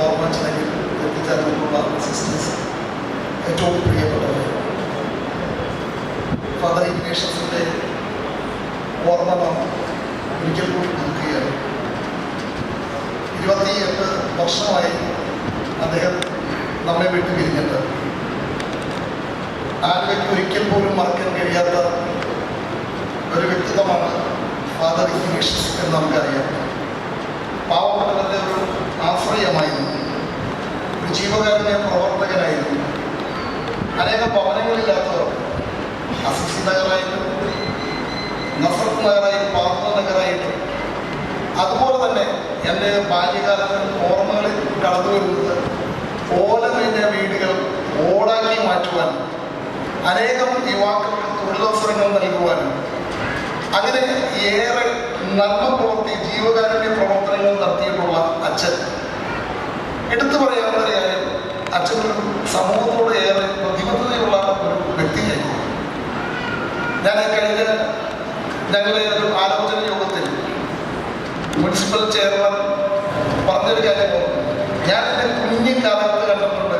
ഓർമ്മച്ചിലേക്ക് എത്തിച്ചേർന്നിട്ടുള്ള sisters, ഏറ്റവും പ്രിയപ്പെട്ടവർ, father ഇഗ്നേഷ്യസിൻ്റെ ഓർമ്മ നാം ഒരിക്കൽ കൂടി പുതുക്കുകയാണ്. 28 വർഷമായി അദ്ദേഹം നമ്മെ വിട്ടു പിരിഞ്ഞിട്ട്. ആലുവയ്ക്ക് ഒരിക്കൽ പോലും മറക്കാൻ കഴിയാത്ത ഒരു വ്യക്തിത്വമാണ് ഫാദർ ഇഗ്നേഷ്യസ് എന്ന് നമുക്കറിയാം. പാവപ്പെട്ടവരുടെ ഒരു ആശ്രയമായിരുന്നു, ഒരു ജീവകാരുണ്യ പ്രവർത്തകനായിരുന്നു. അനേകം ഭവനങ്ങളില്ലാത്തവർ അസിസി നഗറായിട്ടും നസ്രത്ത് നഗറായിട്ടും പാത്ര നഗറായിട്ടും, അതുപോലെ തന്നെ എൻ്റെ ബാല്യകാലത്ത് ഓർമ്മകളിൽ കടന്നു വരുന്നത് ഓലമേഞ്ഞ വീടുകൾ ഓടാക്കി മാറ്റുവാൻ, അനേകം യുവാക്കൾക്ക് തൊഴിലവസരങ്ങൾ നൽകുവാനും, അങ്ങനെ ഏറെ നന്മ പ്രവൃത്തി ജീവകാരുണ്യ പ്രവർത്തനങ്ങൾ നടത്തിയിട്ടുള്ള അച്ഛൻ. എടുത്തു പറയാവുന്ന ഒരു കാര്യം, അച്ഛൻ ഒരു സമൂഹത്തോട് ഏറെ പ്രതിബദ്ധതയുള്ള ഒരു വ്യക്തിയായിരുന്നു. ഞാൻ കഴിഞ്ഞ ഞങ്ങളുടെ ഒരു ആലോചന യോഗത്തിൽ മുനിസിപ്പൽ ചെയർമാൻ പറഞ്ഞൊരു കാര്യം പറഞ്ഞു. ഞാൻ എൻ്റെ കുഞ്ഞിക്കാലത്ത് കണ്ടിട്ടുണ്ട്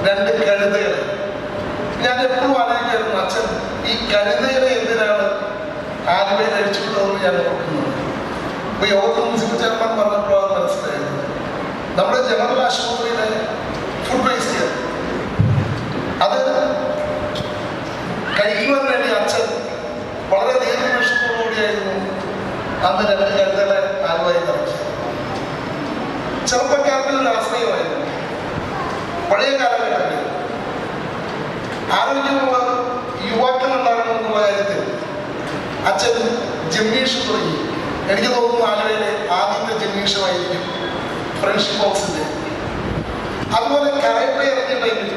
2 കഴുതകൾ. ഞാൻ എപ്പോഴും ആലോചിക്കായിരുന്നു, അച്ഛൻ ഈ കഴുതകളെ എന്തിനാണ് ആലുവയിൽ അഴിച്ചുവിട്ടതെന്ന് ഞാൻ ഓർക്കുന്നത്. ഇപ്പോൾ യോഗത്തിൽ മുനിസിപ്പൽ ചെയർമാൻ പറഞ്ഞപ്പോഴാണ് മനസ്സിലായത്. നമ്മുടെ ജനറൽ ആശുപത്രിയിലെ ഫുഡ് വേസ്റ്റ് അത് കഴിക്കുവാൻ വേണ്ടി അച്ഛൻ വളരെ ദീർഘവീക്ഷണത്തോടുകൂടിയായിരുന്നു അന്ന് 2 കഴുതകളെ ആലുവയിൽ നിറച്ചത്. ചെറുപ്പക്കാർക്ക് ഒരു ആശ്രയമായിരുന്നു. പഴയ കാലഘട്ടത്തിൽ ആരോഗ്യമുള്ള യുവാക്കൾ ഉണ്ടാകണമെന്നുള്ള കാര്യത്തിൽ അച്ഛൻ ജംനീഷ് തുടങ്ങി. എനിക്ക് തോന്നുന്നു ആലുവയിലെ ആദ്യത്തെ ജംനീഷമായിരിക്കും ഫ്രണ്ട്ഷിപ്പ് ഹൗസിൻ്റെ. അതുപോലെ കരാട്ടെ ഇറങ്ങിയ ടൈമിൽ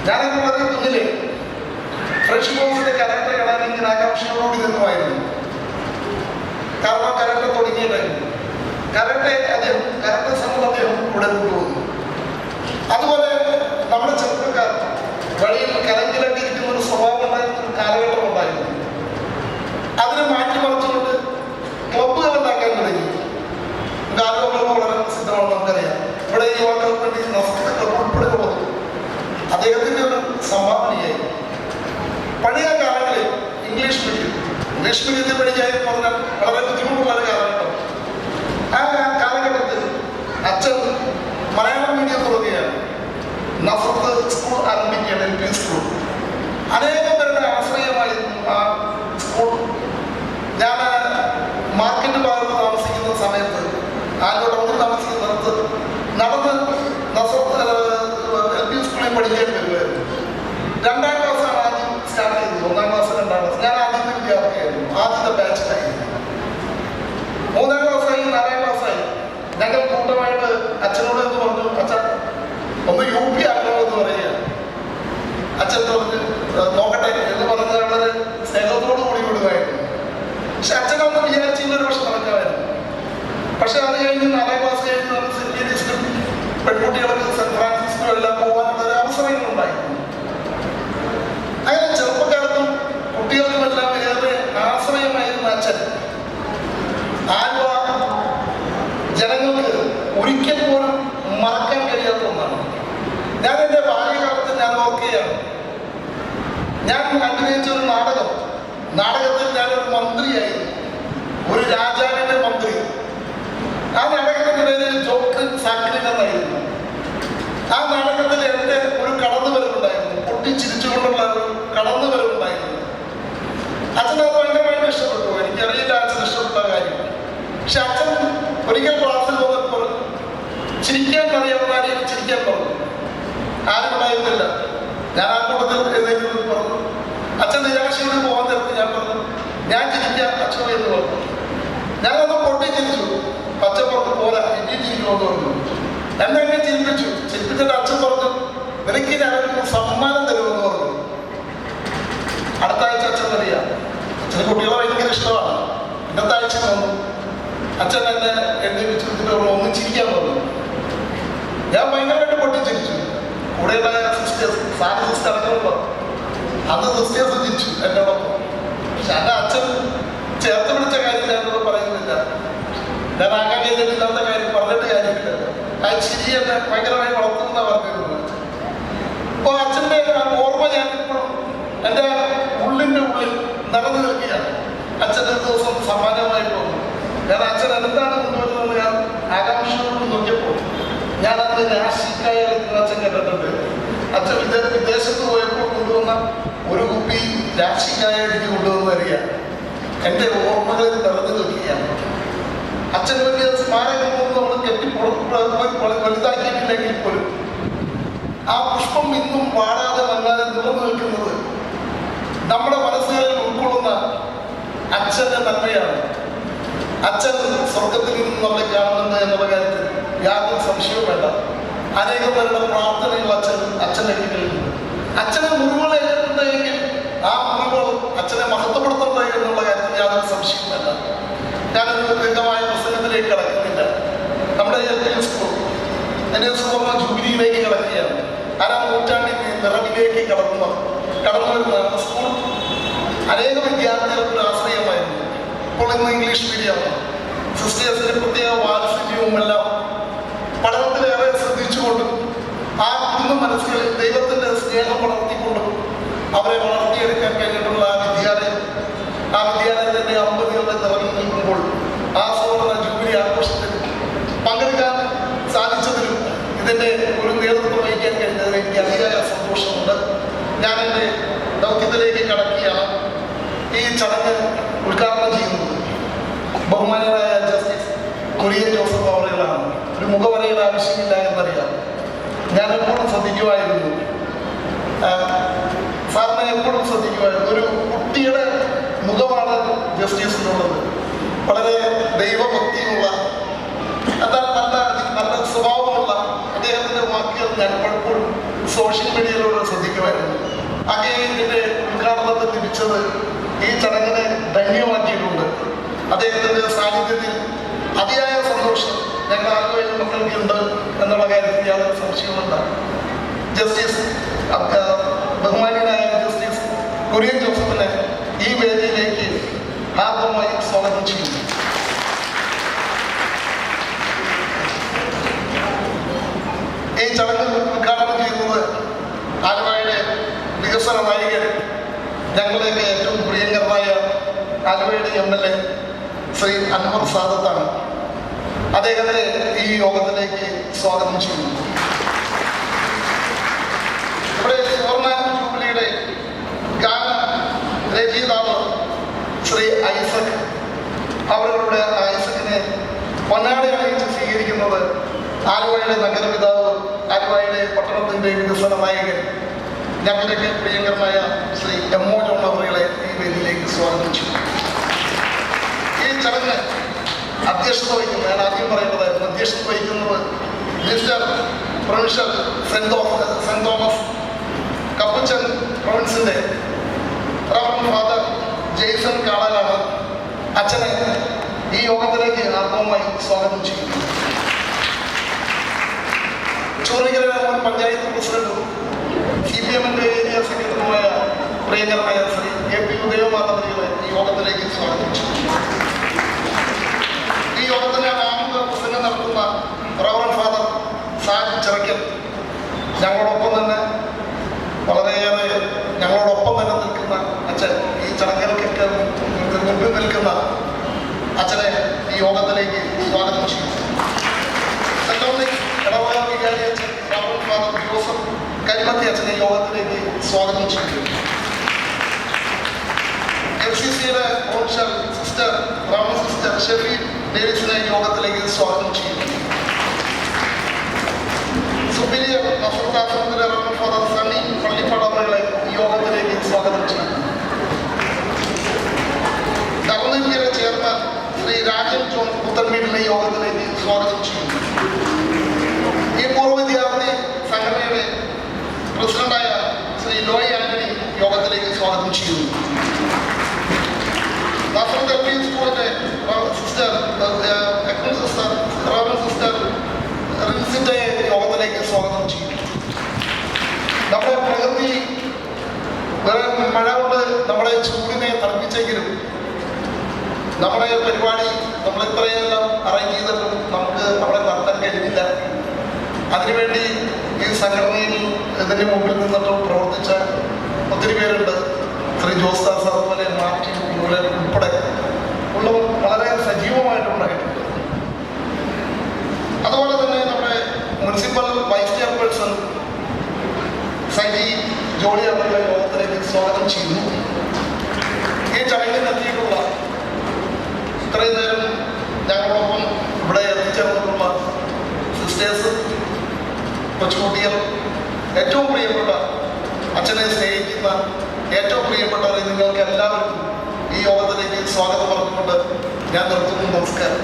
ഞാനൊക്കെ വളരെ കുഞ്ഞിലെ ഫ്രണ്ട്ഷിപ്പ് ഹൗസിൻ്റെ കരാട്ടെ കാണാൻ ഇങ്ങനെ ആകാംക്ഷയോടുകൂടി നിന്നുമായിരുന്നു. കാരണം കരാട്ടെ തുടങ്ങിയ ടൈമിൽ കരാട്ടെ സംഘം അദ്ദേഹം ഇവിടെ കൊണ്ടുപോകുന്നു. അതുപോലെ നമ്മുടെ ചെറുപ്പക്കാർ വഴിയിൽ കലങ്കിലൊക്കെ ഇരിക്കുന്ന ഒരു സ്വഭാവം ഉണ്ടായിരുന്ന ഒരു കാലഘട്ടം ഉണ്ടായിരുന്നു. അതിനെ മാറ്റിമറിച്ചുകൊണ്ട് ക്ലബ്ബുകൾ ഉണ്ടാക്കാൻ തുടങ്ങി. ഗാനങ്ങൾ വളരെ പ്രസിദ്ധമാണെന്ന് നമുക്കറിയാം. ഇവിടെ യുവാക്കൾക്ക് വേണ്ടി നസ്രത്ത് ക്ലബ്ബ് ഉൾപ്പെടെ ഉള്ളത് അദ്ദേഹത്തിൻ്റെ ഒരു സംഭാവനയായി. പഴയ കാലങ്ങളിൽ ഇംഗ്ലീഷ് മീഡിയത്തിൽ പഠിക്കാമെന്ന് പറഞ്ഞാൽ വളരെ ബുദ്ധിമുട്ടുള്ള ഒരു കാലഘട്ടം. ആ കാലഘട്ടത്തിൽ അച്ഛൻ മലയാളം മീഡിയം തുടങ്ങിയാണ്. നസ്രത്ത് സ്കൂൾ ആരംഭിക്കുകയാണ്, LP സ്കൂൾ. അനേകം പേരുടെ ആശ്രയമായിരുന്നു ആ സ്കൂൾ. ഞാൻ മാർക്കറ്റ് ഭാഗത്ത് താമസിക്കുന്ന സമയത്ത്, ആലുവ ടൗണിൽ താമസിക്കുന്നിടത്ത് നടന്ന് നസ്രത്ത് LP സ്കൂളിൽ പഠിക്കാൻ വരുമായിരുന്നു. 2ാം ക്ലാസ്സാണ് ആദ്യം സ്റ്റാർട്ട് ചെയ്തത്. 1ാം ക്ലാസ് 2ാം ക്ലാസ് ഞാൻ ആദ്യത്തെ വിദ്യാർത്ഥിയായിരുന്നു, ആദ്യത്തെ ബാച്ചിലായിരുന്നു. 3ാം ക്ലാസ്സായി 4ാം ക്ലാസ്സായി ഞങ്ങൾ കൂട്ടമായിട്ട് അച്ഛനോട് എന്ന് പറഞ്ഞു, അച്ഛൻ ഒന്ന് UP ആക്കണമെന്ന് പറയുകയാണ്. അച്ഛൻ പറഞ്ഞു നോക്കട്ടെ എന്ന് പറഞ്ഞ് വളരെ സ്നേഹത്തോടു കൂടി വിടുമായിരുന്നു. പക്ഷെ അച്ഛനൊന്ന് വിചാരിച്ചില്ല ഒരു പക്ഷെ നടക്കാമായിരുന്നു. പക്ഷെ അത് കഴിഞ്ഞ് 4ാം ക്ലാസ് കഴിഞ്ഞ് നമ്മൾ സെന്റ് മേരീസിലും പെൺകുട്ടികൾക്ക് സെന്റ് ഫ്രാൻസിസിലും എല്ലാം പോകാനുള്ള ഒരു അവസരങ്ങളുണ്ടായിരുന്നു. അങ്ങനെ ചെറുപ്പക്കാലത്തും കുട്ടികൾക്കുമെല്ലാം ഏറെ ആശ്രയമായിരുന്ന അച്ഛൻ ആലുവ ജനങ്ങൾക്ക് ഒരിക്കൽ പോലും മറക്കാൻ കഴിയാത്ത ഒന്നാണ്. ഞാൻ എൻ്റെ ബാല്യകാലത്ത് ഞാൻ ഓർക്കുകയാണ്, ഞാൻ അഭിനയിച്ച ഒരു നാടകത്തിൽ ഞാനൊരു മന്ത്രിയായിരുന്നു, ഒരു രാജാവിൻ്റെ മന്ത്രി. ആ നാടകത്തിൻ്റെ പേര് ജോക്രിൻ സാക്രിൻ എന്നായിരുന്നു. ആ നാടകത്തിൽ എൻ്റെ ഒരു കടന്നുവരവുണ്ടായിരുന്നു, പൊട്ടിച്ചിരിച്ചുകൊണ്ടുള്ള ഒരു കടന്നുവരവുണ്ടായിരുന്നു. അച്ഛനത് ഭയങ്കരമായിട്ട് ഇഷ്ടപ്പെട്ടു. എനിക്കറിയില്ല അച്ഛൻ ഇഷ്ടപ്പെട്ട കാര്യം. പക്ഷെ അച്ഛൻ ഒരിക്കൽ ക്ലാസ്സിൽ വന്നപ്പോൾ ചിരിക്കാൻ അറിയാവുന്ന ആരെയും ചിരിക്കാൻ പറഞ്ഞു. ആരും ഉണ്ടായിരുന്നില്ല. ഞാൻ ആ കൂട്ടത്തിൽ എഴുന്നേറ്റ് പറഞ്ഞു. അച്ഛൻ നിരാശയോട് പോകാൻ നേരത്ത് ഞാൻ പറഞ്ഞു, ഞാൻ ചിരിക്കാം അച്ഛനോ എന്ന് പറഞ്ഞു. ഞാനത് പൊട്ടിച്ചിരിച്ചു. പച്ചപ്പുറത്ത് പോലെ ഇനിയും ചിരിക്കുമെന്ന് പറഞ്ഞു. എന്നെ ചിരിപ്പിച്ചിട്ട് അച്ഛൻ പറഞ്ഞു, നിനക്ക് ഞാനൊരു സമ്മാനം തരുമെന്ന് പറഞ്ഞു. അടുത്ത ആഴ്ച അച്ഛൻ വരിക. അച്ഛന് കുട്ടികളെ ഭയങ്കര ഇഷ്ടമാണ്. ഇന്നത്തെ ആഴ്ച വന്നു. അച്ഛൻ എന്നെ എഴുന്നേപ്പിച്ചിട്ട് ഒന്നും ചിരിക്കാൻ പറഞ്ഞു. ഞാൻ ഭയങ്കരമായിട്ട് പൊട്ടിച്ചിരിച്ചു. കൂടെയുള്ള സിസ്റ്റേഴ്സ് അടക്കമുണ്ടോ അന്ന് സിസ്റ്റേഴ്സ് ചിരിച്ചു എന്നോടൊപ്പം. പക്ഷെ എൻ്റെ അച്ഛൻ ചേർത്ത് പിടിച്ച കാര്യം ഞാനോട് പറയുന്നില്ല. ഞാൻ ആകാൻ കഴിഞ്ഞിട്ടില്ലാത്ത കാര്യം പറഞ്ഞിട്ട് കാര്യമില്ല. ആ ചിരി എന്നെ ഭയങ്കരമായി വളർത്തുന്ന പറഞ്ഞിരുന്നത്. അപ്പോൾ അച്ഛൻ്റെ ഓർമ്മ ഞാൻ ഇപ്പോഴും എൻ്റെ ഉള്ളിൻ്റെ ഉള്ളിൽ നടന്നു നിൽക്കുകയാണ്. അച്ഛൻ്റെ ദിവസം സമ്മാനമായിട്ട് വന്നു. ഞാൻ അച്ഛൻ എന്താണ് കൊണ്ടുവരുന്നത് ഞാൻ ആകാംക്ഷയോട് നോക്കിയപ്പോൾ ഞാൻ അന്ന് രാശിക്കായ അച്ഛൻ കേട്ടിട്ടുണ്ട്. അച്ഛൻ വിദേശത്ത് പോയപ്പോൾ കൊണ്ടുവന്ന ഒരു കുപ്പി രാശിക്കായ എനിക്ക് കൊണ്ടുവന്ന് വരിക. എൻ്റെ ഓർമ്മകളിൽ നിറഞ്ഞു നിൽക്കുകയാണ്. അച്ഛൻ വലിയ സ്മാരകമൊന്നും നമ്മൾ വലുതാക്കിയിട്ടില്ലെങ്കിൽ പോലും ആ പുഷ്പം ഇന്നും വാടാതെ വന്നാതെ നിറഞ്ഞു നിൽക്കുന്നത് നമ്മുടെ മനസ്സുകളിൽ ഉൾക്കൊള്ളുന്ന അച്ഛൻ്റെ നന്മയാണ്. അച്ഛൻ സ്വർഗത്തിൽ നിന്ന് നമ്മളെ കാണുന്നുണ്ട് എന്നുള്ള കാര്യത്തിൽ യാതൊരു സംശയവും വേണ്ട. അനേകം പേരുടെ പ്രാർത്ഥനകൾ അച്ഛൻ്റെ കീഴിലുണ്ട്. അച്ഛനെ മുറിവുകൾ ഏറ്റിട്ടുണ്ടെങ്കിൽ ആ മുറിവുകൾ അച്ഛനെ മഹത്വപ്പെടുത്തുന്നുണ്ട് എന്നുള്ള കാര്യത്തിൽ യാതൊരു സംശയവും വേണ്ട. ഞാനൊരു ദീർഘമായ പുസ്തകത്തിലേക്ക് കിടക്കുന്നില്ല. നമ്മുടെ സ്കൂൾ ജൂബിലിയിലേക്ക് കിടക്കുകയാണ്. 6ാം നൂറ്റാണ്ടിന്റെ നിറവിലേക്ക് കടന്നു വരുന്ന സ്കൂൾ അനേകം വിദ്യാർത്ഥികൾക്ക് ഒരു ആശ്രയമായിരുന്നു. ഇപ്പോൾ ഇന്ന് ഇംഗ്ലീഷ് മീഡിയമാണ്. സിസ്റ്റേഴ്സിന്റെ പ്രത്യേക വാത്സല്യവും എല്ലാം പഠനത്തിലേറെ ശ്രദ്ധിച്ചുകൊണ്ടും ആ കുടുംബ മനസ്സുകളിൽ ദൈവത്തിന്റെ സ്നേഹം വളർത്തിക്കൊണ്ടും അവരെ വളർത്തിയെടുക്കാൻ കഴിഞ്ഞിട്ടുള്ള ആ വിദ്യാലയത്തിന്റെ 50കളുടെ നിറവിൽ നിൽക്കുമ്പോൾ ആ സുവർണ്ണ ജൂബിലി ആഘോഷത്തിൽ പങ്കെടുക്കാൻ സാധിച്ചതിലും ഇതിന്റെ ഒരു നേതൃത്വം വഹിക്കാൻ കഴിഞ്ഞതിൽ എനിക്ക് അതിയായ സന്തോഷമുണ്ട്. ഞാൻ എൻ്റെ ദൗത്യത്തിലേക്ക് കടക്കുകയാണ്. ഈ ചടങ്ങ് ഉദ്ഘാടനം ചെയ്യുന്നത് ബഹുമാനരായ ജസ്റ്റിസ് കുര്യൻ ജോസഫ് അവറുകളാണ്. ഒരു മുഖവരയുടെ ആവശ്യമില്ല എന്നറിയാം. ഞാൻ എപ്പോഴും ശ്രദ്ധിക്കുമായിരുന്നു, സാറിനെ എപ്പോഴും ശ്രദ്ധിക്കുമായിരുന്നു. ഒരു കുട്ടിയുടെ മുഖമാണ് ജസ്റ്റിസിനുള്ളത്. വളരെ ദൈവഭക്തിയുള്ള എന്നാൽ നല്ല സ്വഭാവമുള്ള അദ്ദേഹത്തിൻ്റെ വാക്കുകൾ ഞാൻ പലപ്പോഴും സോഷ്യൽ മീഡിയയിലൂടെ ശ്രദ്ധിക്കുമായിരുന്നു. അങ്ങേയതിൻ്റെ ഉദ്ഘാടനത്തിൽ ലഭിച്ചത് ഈ ചടങ്ങിനെ ധന്യമാക്കിയിട്ടുണ്ട്. അദ്ദേഹത്തിൻ്റെ സാന്നിധ്യത്തിൽ അതിയായ സന്തോഷം ഞങ്ങൾ ആലുവയിലെ മക്കൾക്കുണ്ട് എന്നുള്ള കാര്യത്തിൽ യാതൊരു സംശയവുമില്ല. ജസ്റ്റിസ് ബഹുമാന്യനായ ജസ്റ്റിസ് കുര്യൻ ജോസഫിനെ ഈ വേദിയിലേക്ക് ഹാർദവമായി സ്വാഗതം ചെയ്യുന്നു. ഈ ചടങ്ങ് ഉദ്ഘാടനം ചെയ്യുന്നത് ആലുവയുടെ വികസന നായകൻ, ഞങ്ങളുടെയൊക്കെ ഏറ്റവും പ്രിയങ്കരനായ ആലുവയുടെ MLA ശ്രീ അൻവർ സാദത്താണ്. അദ്ദേഹത്തെ ഈ യോഗത്തിലേക്ക് സ്വാഗതം ചെയ്യുന്നു. ഇവിടെ സുവർണ്ണ ജൂബിലിയുടെ ഗാന രചയിതാവ് ശ്രീ ഐസക് അവരുടെ ഐസക്കിനെ പൊന്നാട അണിയിച്ച് സ്വീകരിക്കുന്നത് ആലുവയുടെ നഗരപിതാവ്, ആലുവയുടെ പട്ടണത്തിൻ്റെ വികസന നായകൻ, ഞങ്ങളുടെയൊക്കെ പ്രിയങ്കരനായ ശ്രീ MO ജോൺ അവറുകളെ ഈ വേദിയിലേക്ക് സ്വാഗതം ചെയ്തു. ഈ ചടങ്ങ് അധ്യക്ഷത വഹിക്കുന്നത്, ഞാൻ ആദ്യം പറയേണ്ടതായിരുന്നു, അധ്യക്ഷത വഹിക്കുന്നത് mister provincial Saint Thomas Capuchin പ്രൊവിൻസിന്റെ റവറൻഡ് ഫാദർ ജെയ്സൺ കാളലാണ്. അച്ഛനെ ഈ യോഗത്തിലേക്ക് ആർദ്രമായി സ്വാഗതം ചെയ്യുന്നു. ചൂർണിക്കര പഞ്ചായത്ത് പ്രസിഡന്റും CPM-ന്റെ ഏരിയ സെക്രട്ടറിയുമായ പ്രിയങ്കരനായ ശ്രീ AP ഉദയമാധവരികളെ ഈ യോഗത്തിലേക്ക് സ്വാഗതം ചെയ്യുന്നു. ഈ യോഗത്തിന് ആമുഖ പ്രസംഗം നടത്തുന്ന റവറൻഡ് ഫാദർ സാജ് ചിറക്കൽ ഞങ്ങളോടൊപ്പം തന്നെ നിൽക്കുന്ന അച്ഛൻ, ഈ ചടങ്ങുകൾക്കൊക്കെ മുമ്പിൽ നിൽക്കുന്ന അച്ഛനെ ഈ യോഗത്തിലേക്ക് സ്വാഗതം ചെയ്യുന്നു. സെന്റ് തോമസ് ഇടവക വികാരി അച്ഛൻ റവറൻഡ് ഫാദർ ജോസഫ് കരിമത്തി അച്ഛനെ യോഗത്തിലേക്ക് സ്വാഗതം ചെയ്യുന്നു. FCCയുടെ provincial sister reverend sister Shefi ഡേവിസിനെ യോഗത്തിലേക്ക് സ്വാഗതം ചെയ്യുന്നു. സുപ്പീരിയർ നഫർത്താസനത്തിലെ റവറൻഡ് ഫാദർ സണ്ണി പള്ളിപ്പടവകളെ ഈ യോഗത്തിലേക്ക് സ്വാഗതം ചെയ്യുന്നു. ധർമ്മീയരെ ചെയർമാൻ ശ്രീ രാജൻ ജോൺ പുത്തൻവീടിനെ യോഗത്തിലേക്ക് സ്വാഗതം ചെയ്യുന്നു. ഈ പൂർവ്വ വിദ്യാർത്ഥി സംഘടനയുടെ പ്രസിഡന്റായ ശ്രീ ലോയ് ആന്റണി യോഗത്തിലേക്ക് സ്വാഗതം ചെയ്യുന്നു. നാസറത്ത് LP സ്കൂളിന്റെ സിസ്റ്റർ റവറൻഡ് സിസ്റ്റർ റിൻസിന്റെ യോഗത്തിലേക്ക് സ്വാഗതം ചെയ്യുന്നു. നമ്മുടെ പ്രകൃതി മഴ കൊണ്ട് നമ്മളെ ചൂടിനെ തണുപ്പിച്ചെങ്കിലും നമ്മുടെ പരിപാടി നമ്മൾ ഇത്രയെല്ലാം അറേഞ്ച് ചെയ്തിട്ടും നമുക്ക് അവിടെ നടത്താൻ കഴിഞ്ഞില്ല. അതിനുവേണ്ടി ഈ സംഘടനയിൽ ഇതിന് മുമ്പിൽ നിന്നിട്ട് പ്രവർത്തിച്ച ഒത്തിരി പേരുണ്ട്. ശ്രീ ജോസ് ദാസ്, അതുപോലെ മാർട്ടിൻ യൂലൻ ഉൾപ്പെടെ ഉള്ളവർ വളരെ സജീവമായിട്ടുണ്ടായിട്ടുണ്ട്. അതുപോലെ തന്നെ നമ്മുടെ municipal vice chairperson Saji Jolly അവരുടെ യോഗത്തിലേക്ക് സ്വാഗതം ചെയ്യുന്നു. ഈ ചടങ്ങിൽ എത്തിയിട്ടുള്ള ഇത്രയും നേരം ഞങ്ങളോടൊപ്പം ഇവിടെ എത്തിച്ചേർന്നിട്ടുള്ള സിസ്റ്റേഴ്സ്, കൊച്ചുകുട്ടികൾ, ഏറ്റവും പ്രിയപ്പെട്ട അച്ഛനെ സ്നേഹിക്കുന്ന ഏറ്റവും പ്രിയപ്പെട്ടവരെ നിങ്ങൾക്ക് എല്ലാവർക്കും ഈ യോഗത്തിലേക്ക് സ്വാഗതം പറഞ്ഞുകൊണ്ട് ഞാൻ നിർത്തുന്നു. നമസ്കാരം.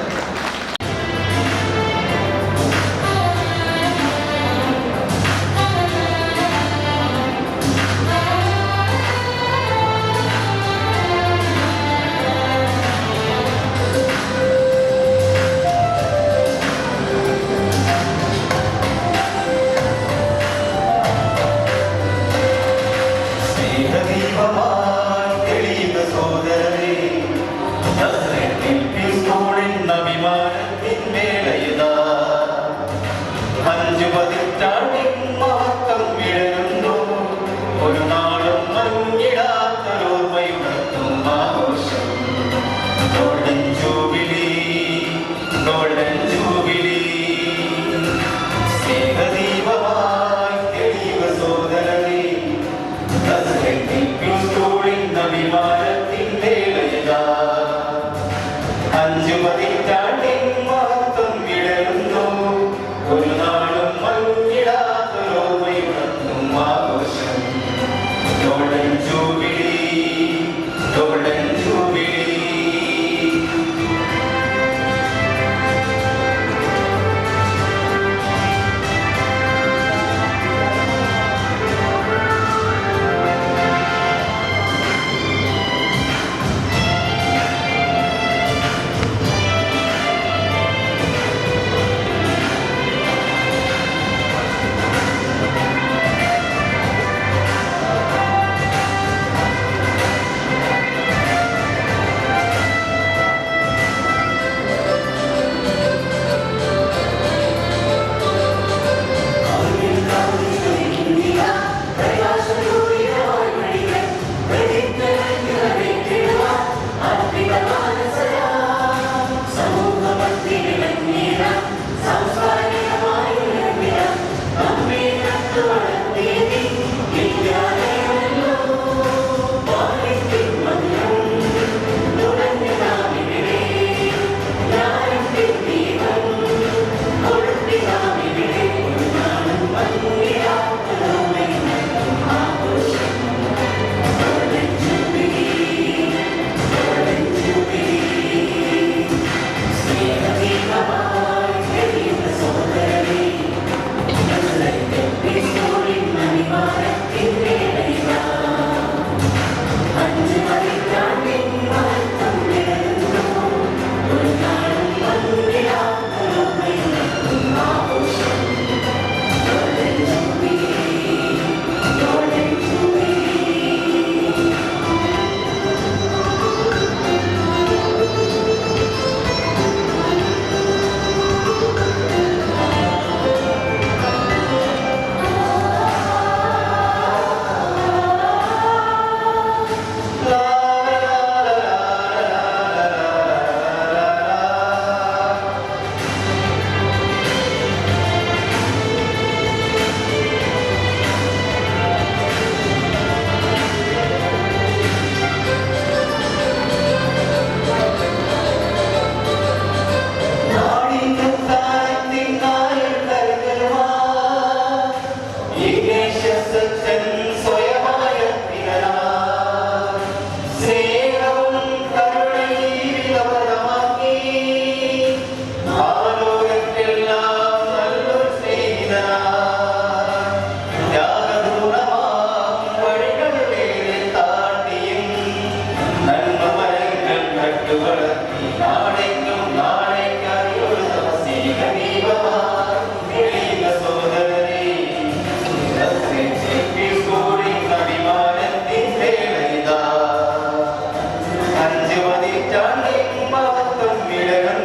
Mira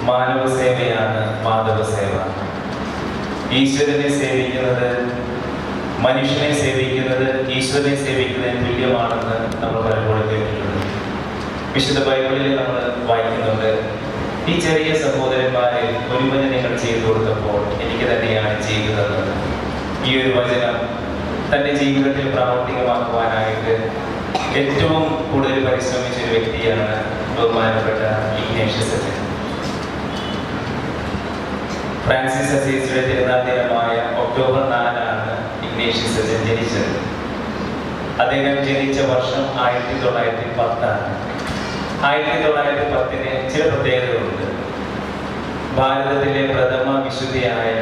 മാനവസേവയാണ് മാധവസേവ. ഈശ്വരനെ സേവിക്കുന്നത്, മനുഷ്യനെ സേവിക്കുന്നത് ഈശ്വരനെ സേവിക്കുന്നതിന് തുല്യമാണെന്ന് നമ്മൾ പലപ്പോഴും കേട്ടിട്ടുണ്ട്. വിശുദ്ധ ബൈബിളിൽ നമ്മൾ വായിക്കുന്നുണ്ട്, ഈ ചെറിയ സഹോദരന്മാരെ ഒരുവന് നിങ്ങൾ ചെയ്തു കൊടുത്തപ്പോൾ എനിക്ക് തന്നെയാണ് ചെയ്തു തന്നത്. ഈ ഒരു വചനം തൻ്റെ ജീവിതത്തിൽ പ്രാവർത്തികമാക്കുവാനായിട്ട് ഏറ്റവും കൂടുതൽ പരിശ്രമിച്ച ഒരു വ്യക്തിയാണ് ബഹുമാനപ്പെട്ട ഇഗ്നേഷ്യസ് അച്ഛൻ. ഫ്രാൻസിസ് അസീസിയുടെ തിരുനാൾ ദിനമായ ഒക്ടോബർ 4 ഇഗ്നേഷ്യസ് അച്ഛൻ ജനിച്ചത്. അദ്ദേഹം ജനിച്ച വർഷം 1910. 1910 ചില പ്രത്യേകതകളുണ്ട്. ഭാരതത്തിലെ പ്രഥമ വിശുദ്ധിയായ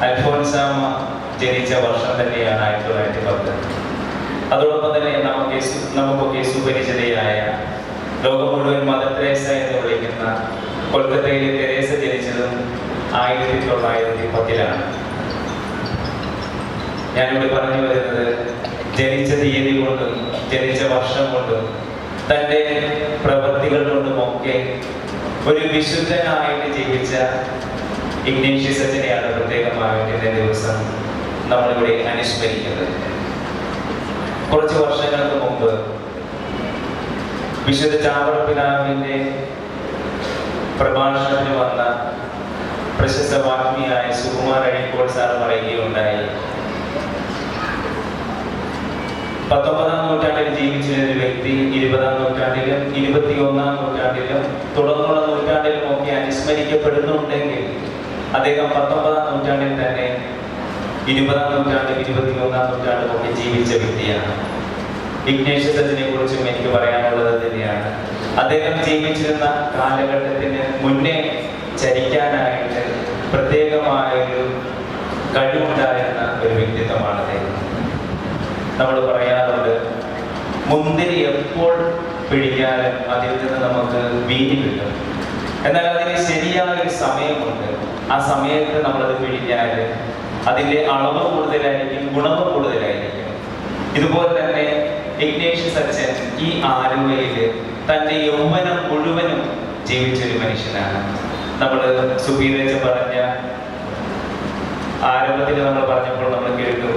അൽഫോൻസാമ ജനിച്ച വർഷം തന്നെയാണ് 1910. അതോടൊപ്പം തന്നെ നമുക്കൊക്കെ സുപരിചിതയായ ലോകം മുഴുവൻ മദർ തെരേസ എന്ന് വിളിക്കുന്ന കൊൽക്കത്തയിലെ തെരേസ ജനിച്ചതും 1910. ഞാനിവിടെ പറഞ്ഞു വരുന്നത്, ജനിച്ച തീയതി കൊണ്ടും ജനിച്ച വർഷം കൊണ്ടും തൻ്റെ പ്രവൃത്തികൾ കൊണ്ടുമൊക്കെ ഒരു വിശുദ്ധനായിട്ട് ജീവിച്ച ഇഗ്നേഷ്യസ് അച്ഛനെയാണ് പ്രത്യേകമായിട്ട് ഇന്നേ ദിവസം നമ്മളിവിടെ അനുസ്മരിക്കുന്നത്. കുറച്ച് വർഷങ്ങൾക്ക് മുമ്പ് വിശുദ്ധ ചാവറ പിതാവിൻ്റെ പ്രഭാഷണത്തിന് വന്ന പ്രശസ്ത വാഗ്മിയായ സുകുമാർ അഴീക്കോട് സാർ പറയുകയുണ്ടായി, 19-ാം നൂറ്റാണ്ടിൽ ജീവിച്ചിരുന്ന ഒരു വ്യക്തി 20-ാം നൂറ്റാണ്ടിലും 21-ാം നൂറ്റാണ്ടിലും തുടർന്നുള്ള നൂറ്റാണ്ടിലും ഒക്കെ അനുസ്മരിക്കപ്പെടുന്നുണ്ടെങ്കിൽ അദ്ദേഹം 19-ാം നൂറ്റാണ്ടിൽ തന്നെ 20-ാം നൂറ്റാണ്ടിൽ 21-ാം നൂറ്റാണ്ടിലും ഒക്കെ ജീവിച്ച വ്യക്തിയാണ്. ഇഗ്നേഷ്യസ് അച്ഛനെ കുറിച്ചും എനിക്ക് പറയാനുള്ളത് തന്നെയാണ്. അദ്ദേഹം ജീവിച്ചിരുന്ന കാലഘട്ടത്തിന് മുന്നേ ചരിക്കാനായിട്ട് പ്രത്യേകമായൊരു കഴിവുണ്ടായിരുന്ന ഒരു വ്യക്തിത്വമാണ് അദ്ദേഹം. നമ്മൾ പറയാറുണ്ട്, മുന്തിരി എപ്പോൾ പിടിക്കാനും അതിൽ നിന്ന് നമുക്ക് വീതി കിട്ടും. എന്നാൽ അതിന് ശരിയായൊരു സമയമുണ്ട്. ആ സമയത്ത് നമ്മളത് പിടിക്കാൻ അതിൻ്റെ അളവ് കൂടുതലായിരിക്കും, ഗുണവും കൂടുതലായിരിക്കും. ഇതുപോലെ തന്നെ ഇഗ്നേഷ്യസ് അച്ഛൻ ഈ ആലുവയിൽ തൻ്റെ യൗവനം മുഴുവനും ജീവിച്ചൊരു മനുഷ്യനാണ്. നമ്മൾ സുബീരച്ച പറഞ്ഞ ആരംഭത്തിൽ നമ്മൾ പറഞ്ഞപ്പോൾ നമ്മൾ കേട്ടു,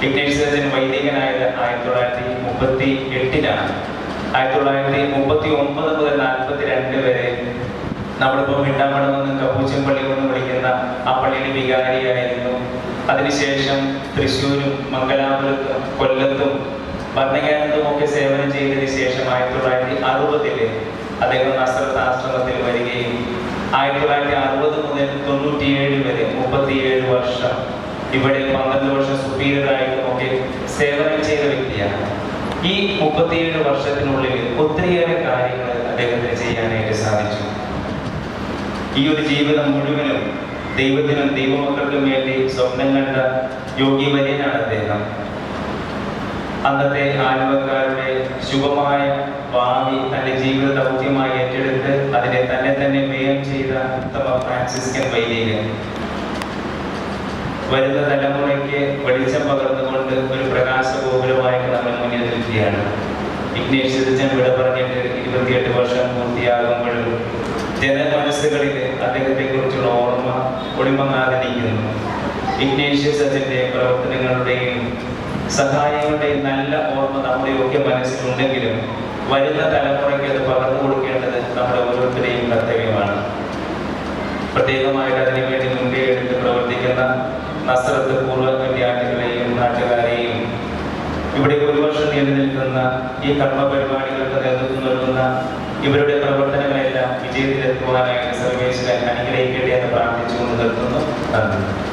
ഇഗ്നേഷ്യസ് അച്ഛൻ വൈദികനായത് 1938. 1939 മുതൽ 42 വരെ നമ്മളിപ്പോൾ മിണ്ടാമണമെന്നും കപ്പൂച്ചൻ പള്ളി എന്ന് വിളിക്കുന്ന ആ പള്ളിയുടെ വികാരിയായിരുന്നു. അതിനുശേഷം തൃശ്ശൂരും മംഗലാപുരത്തും കൊല്ലത്തും ഭരണകാലത്തും ഒക്കെ സേവനം ചെയ്തതിനു ശേഷം 1960 അദ്ദേഹം നസ്രത്ത് ആശ്രമത്തിൽ വരികയും 1960 മുതൽ 97 വരെ 37 വർഷം ഇവിടെ 12 വർഷം സുപ്പീരിയറായിട്ടും ഒക്കെ സേവനം ചെയ്ത വ്യക്തിയാണ്. ഈ 37 വർഷത്തിനുള്ളിൽ ഒത്തിരിയേറെ കാര്യങ്ങൾ അദ്ദേഹത്തിന് ചെയ്യാനായിട്ട് സാധിച്ചു. ഈ ഒരു ജീവിതം മുഴുവനും ദൈവത്തിനും ദൈവമക്കൾക്കും വേണ്ടി സ്വപ്നം കണ്ട യോഗ്യവര്യനാണ് അദ്ദേഹം. അന്നത്തെ ആലുവക്കാരുടെ ശുഭമായ ഭാവി തൻ്റെ ജീവിത ദൗത്യമായി ഏറ്റെടുത്ത് അതിനെ തന്നെ വ്യയം ചെയ്ത ഉത്തമ ഫ്രാൻസിസ്കൻ വൈദികൻ. വരുന്ന തലമുറയ്ക്ക് വെളിച്ചം പകർന്നുകൊണ്ട് ഒരു പ്രകാശഗോപുരമായിട്ട് നമ്മൾ മുന്നിൽ നിൽക്കുകയാണ്. ഇഗ്നേഷ്യസ് അച്ഛൻ വിട പറഞ്ഞിട്ട് 28 വർഷം പൂർത്തിയാകുമ്പോഴും ജനമനസ്സുകളിൽ അദ്ദേഹത്തെ കുറിച്ചുള്ള ഓർമ്മ ഒളിമങ്ങാതെ നിൽക്കുന്നു. ഇഗ്നേഷ്യസ് അച്ഛൻ്റെ പ്രവർത്തനങ്ങളുടെയും സഹായങ്ങളുടെയും നല്ല ഓർമ്മ നമ്മുടെ യോഗ്യ മനസ്സിലുണ്ടെങ്കിലും വരുന്ന തലമുറയ്ക്ക് അത് പകർന്നു കൊടുക്കേണ്ടത് നമ്മുടെ ഓരോരുത്തരെയും കർത്തവ്യമാണ്. പ്രത്യേകമായിട്ട് അതിനുവേണ്ടി മുൻകൈ എടുത്ത് പ്രവർത്തിക്കുന്ന നസ്രത്ത് പൂർവ്വ വിദ്യാർത്ഥികളെയും നാട്ടുകാരെയും ഇവിടെ ഒരു വർഷം നീണ്ടു നിൽക്കുന്ന ഈ കർമ്മ പരിപാടികൾക്ക് നേതൃത്വം നൽകുന്ന ഇവരുടെ പ്രവർത്തനങ്ങളെല്ലാം വിജയത്തിലെത്തുവാനായിട്ട് സർവേശ്വരൻ അനുഗ്രഹിക്കട്ടെ നന്ദി.